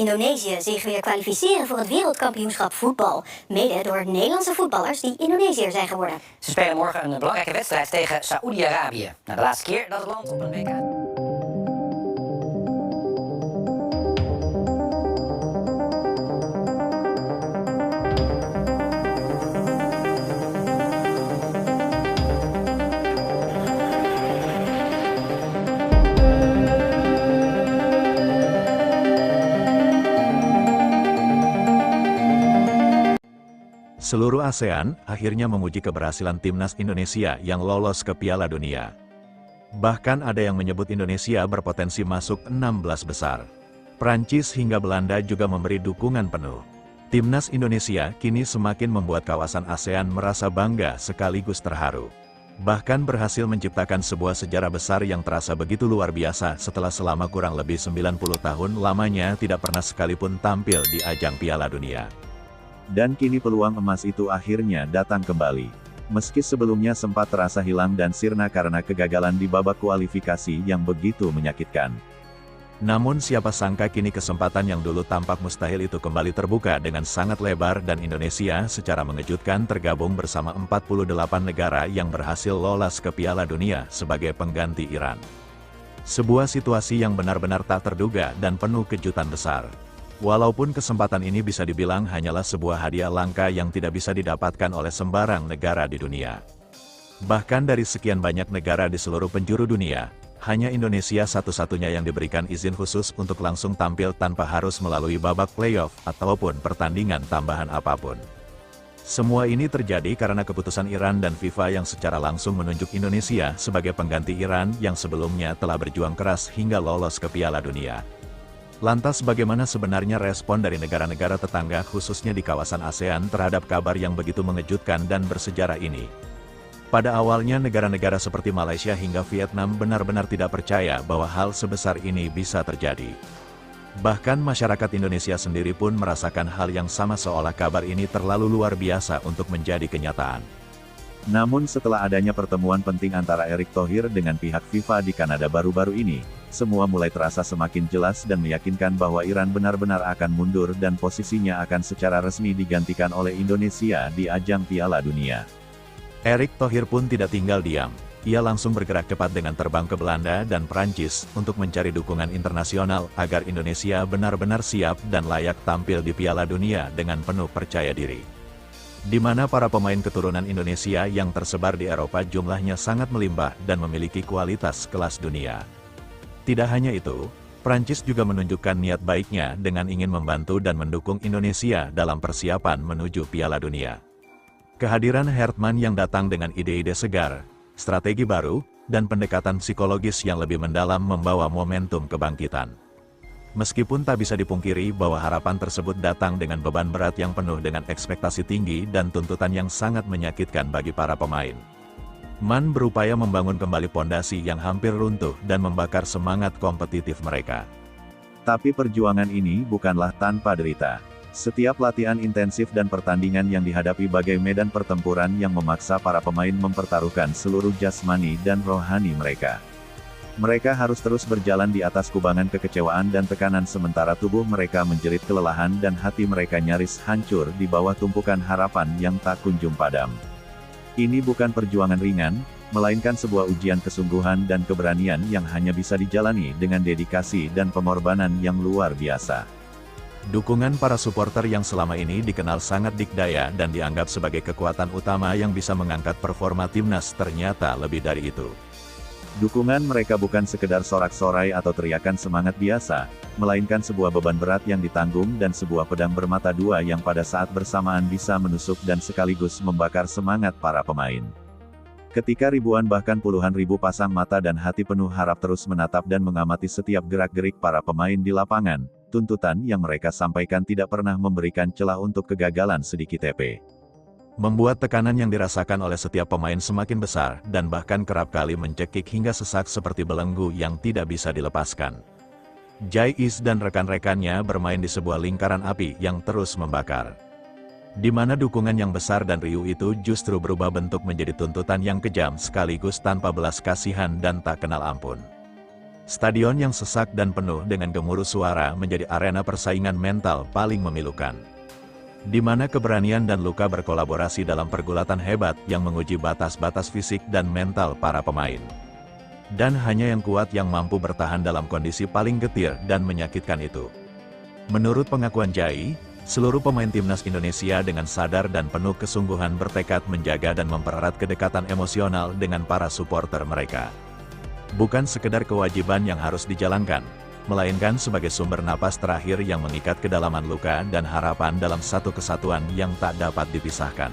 Indonesië zich weer kwalificeren voor het wereldkampioenschap voetbal. Mede door Nederlandse voetballers die Indonesiër zijn geworden. Ze spelen morgen een belangrijke wedstrijd tegen Saoedi-Arabië. De laatste keer dat het land op een WK... Seluruh ASEAN akhirnya memuji keberhasilan timnas Indonesia yang lolos ke Piala Dunia. Bahkan ada yang menyebut Indonesia berpotensi masuk 16 besar. Prancis hingga Belanda juga memberi dukungan penuh. Timnas Indonesia kini semakin membuat kawasan ASEAN merasa bangga sekaligus terharu. Bahkan berhasil menciptakan sebuah sejarah besar yang terasa begitu luar biasa setelah selama kurang lebih 90 tahun lamanya tidak pernah sekalipun tampil di ajang Piala Dunia. Dan kini peluang emas itu akhirnya datang kembali. Meski sebelumnya sempat terasa hilang dan sirna karena kegagalan di babak kualifikasi yang begitu menyakitkan. Namun siapa sangka kini kesempatan yang dulu tampak mustahil itu kembali terbuka dengan sangat lebar dan Indonesia secara mengejutkan tergabung bersama 48 negara yang berhasil lolos ke Piala Dunia sebagai pengganti Iran. Sebuah situasi yang benar-benar tak terduga dan penuh kejutan besar. Walaupun kesempatan ini bisa dibilang hanyalah sebuah hadiah langka yang tidak bisa didapatkan oleh sembarang negara di dunia. Bahkan dari sekian banyak negara di seluruh penjuru dunia, hanya Indonesia satu-satunya yang diberikan izin khusus untuk langsung tampil tanpa harus melalui babak playoff ataupun pertandingan tambahan apapun. Semua ini terjadi karena keputusan Iran dan FIFA yang secara langsung menunjuk Indonesia sebagai pengganti Iran yang sebelumnya telah berjuang keras hingga lolos ke Piala Dunia. Lantas bagaimana sebenarnya respon dari negara-negara tetangga khususnya di kawasan ASEAN terhadap kabar yang begitu mengejutkan dan bersejarah ini? Pada awalnya negara-negara seperti Malaysia hingga Vietnam benar-benar tidak percaya bahwa hal sebesar ini bisa terjadi. Bahkan masyarakat Indonesia sendiri pun merasakan hal yang sama seolah kabar ini terlalu luar biasa untuk menjadi kenyataan. Namun setelah adanya pertemuan penting antara Erick Thohir dengan pihak FIFA di Kanada baru-baru ini, semua mulai terasa semakin jelas dan meyakinkan bahwa Iran benar-benar akan mundur dan posisinya akan secara resmi digantikan oleh Indonesia di ajang Piala Dunia. Erick Thohir pun tidak tinggal diam. Ia langsung bergerak cepat dengan terbang ke Belanda dan Prancis untuk mencari dukungan internasional agar Indonesia benar-benar siap dan layak tampil di Piala Dunia dengan penuh percaya diri. Di mana para pemain keturunan Indonesia yang tersebar di Eropa jumlahnya sangat melimpah dan memiliki kualitas kelas dunia. Tidak hanya itu, Prancis juga menunjukkan niat baiknya dengan ingin membantu dan mendukung Indonesia dalam persiapan menuju Piala Dunia. Kehadiran Hertman yang datang dengan ide-ide segar, strategi baru, dan pendekatan psikologis yang lebih mendalam membawa momentum kebangkitan. Meskipun tak bisa dipungkiri bahwa harapan tersebut datang dengan beban berat yang penuh dengan ekspektasi tinggi dan tuntutan yang sangat menyakitkan bagi para pemain. Man berupaya membangun kembali pondasi yang hampir runtuh dan membakar semangat kompetitif mereka. Tapi perjuangan ini bukanlah tanpa derita. Setiap latihan intensif dan pertandingan yang dihadapi bagai medan pertempuran yang memaksa para pemain mempertaruhkan seluruh jasmani dan rohani mereka. Mereka harus terus berjalan di atas kubangan kekecewaan dan tekanan sementara tubuh mereka menjerit kelelahan dan hati mereka nyaris hancur di bawah tumpukan harapan yang tak kunjung padam. Ini bukan perjuangan ringan, melainkan sebuah ujian kesungguhan dan keberanian yang hanya bisa dijalani dengan dedikasi dan pengorbanan yang luar biasa. Dukungan para supporter yang selama ini dikenal sangat dikdaya dan dianggap sebagai kekuatan utama yang bisa mengangkat performa timnas ternyata lebih dari itu. Dukungan mereka bukan sekedar sorak-sorai atau teriakan semangat biasa, melainkan sebuah beban berat yang ditanggung dan sebuah pedang bermata dua yang pada saat bersamaan bisa menusuk dan sekaligus membakar semangat para pemain. Ketika ribuan bahkan puluhan ribu pasang mata dan hati penuh harap terus menatap dan mengamati setiap gerak-gerik para pemain di lapangan, tuntutan yang mereka sampaikan tidak pernah memberikan celah untuk kegagalan sedikit TP. Membuat tekanan yang dirasakan oleh setiap pemain semakin besar, dan bahkan kerap kali mencekik hingga sesak seperti belenggu yang tidak bisa dilepaskan. Jais dan rekan-rekannya bermain di sebuah lingkaran api yang terus membakar. Di mana dukungan yang besar dan riuh itu justru berubah bentuk menjadi tuntutan yang kejam sekaligus tanpa belas kasihan dan tak kenal ampun. Stadion yang sesak dan penuh dengan gemuruh suara menjadi arena persaingan mental paling memilukan. Di mana keberanian dan luka berkolaborasi dalam pergulatan hebat yang menguji batas-batas fisik dan mental para pemain. Dan hanya yang kuat yang mampu bertahan dalam kondisi paling getir dan menyakitkan itu. Menurut pengakuan Jai, seluruh pemain timnas Indonesia dengan sadar dan penuh kesungguhan bertekad menjaga dan mempererat kedekatan emosional dengan para supporter mereka. Bukan sekedar kewajiban yang harus dijalankan, melainkan sebagai sumber napas terakhir yang mengikat kedalaman luka dan harapan dalam satu kesatuan yang tak dapat dipisahkan.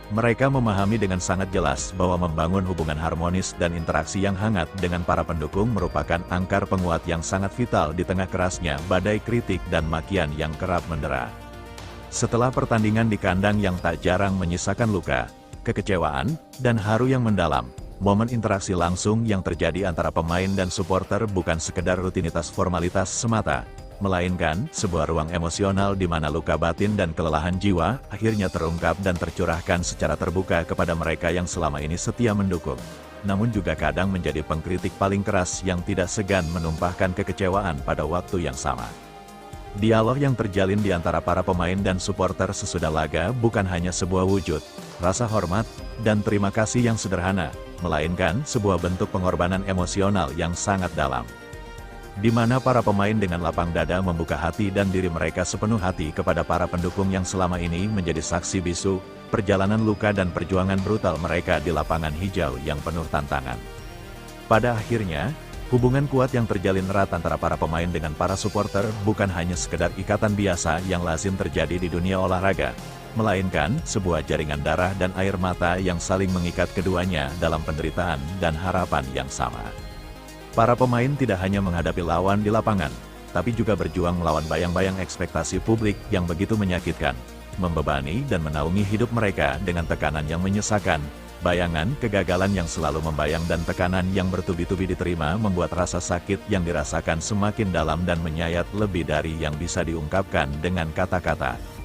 Mereka memahami dengan sangat jelas bahwa membangun hubungan harmonis dan interaksi yang hangat dengan para pendukung merupakan angkar penguat yang sangat vital di tengah kerasnya badai kritik dan makian yang kerap mendera. Setelah pertandingan di kandang yang tak jarang menyisakan luka, kekecewaan, dan haru yang mendalam, momen interaksi langsung yang terjadi antara pemain dan supporter bukan sekedar rutinitas formalitas semata, melainkan sebuah ruang emosional di mana luka batin dan kelelahan jiwa akhirnya terungkap dan tercurahkan secara terbuka kepada mereka yang selama ini setia mendukung, namun juga kadang menjadi pengkritik paling keras yang tidak segan menumpahkan kekecewaan pada waktu yang sama. Dialog yang terjalin di antara para pemain dan supporter sesudah laga bukan hanya sebuah wujud rasa hormat dan terima kasih yang sederhana, melainkan sebuah bentuk pengorbanan emosional yang sangat dalam. Di mana para pemain dengan lapang dada membuka hati dan diri mereka sepenuh hati kepada para pendukung yang selama ini menjadi saksi bisu, perjalanan luka dan perjuangan brutal mereka di lapangan hijau yang penuh tantangan. Pada akhirnya, hubungan kuat yang terjalin erat antara para pemain dengan para supporter bukan hanya sekedar ikatan biasa yang lazim terjadi di dunia olahraga, melainkan sebuah jaringan darah dan air mata yang saling mengikat keduanya dalam penderitaan dan harapan yang sama. Para pemain tidak hanya menghadapi lawan di lapangan, tapi juga berjuang melawan bayang-bayang ekspektasi publik yang begitu menyakitkan, membebani dan menaungi hidup mereka dengan tekanan yang menyesakan. Bayangan kegagalan yang selalu membayang dan tekanan yang bertubi-tubi diterima membuat rasa sakit yang dirasakan semakin dalam dan menyayat lebih dari yang bisa diungkapkan dengan kata-kata.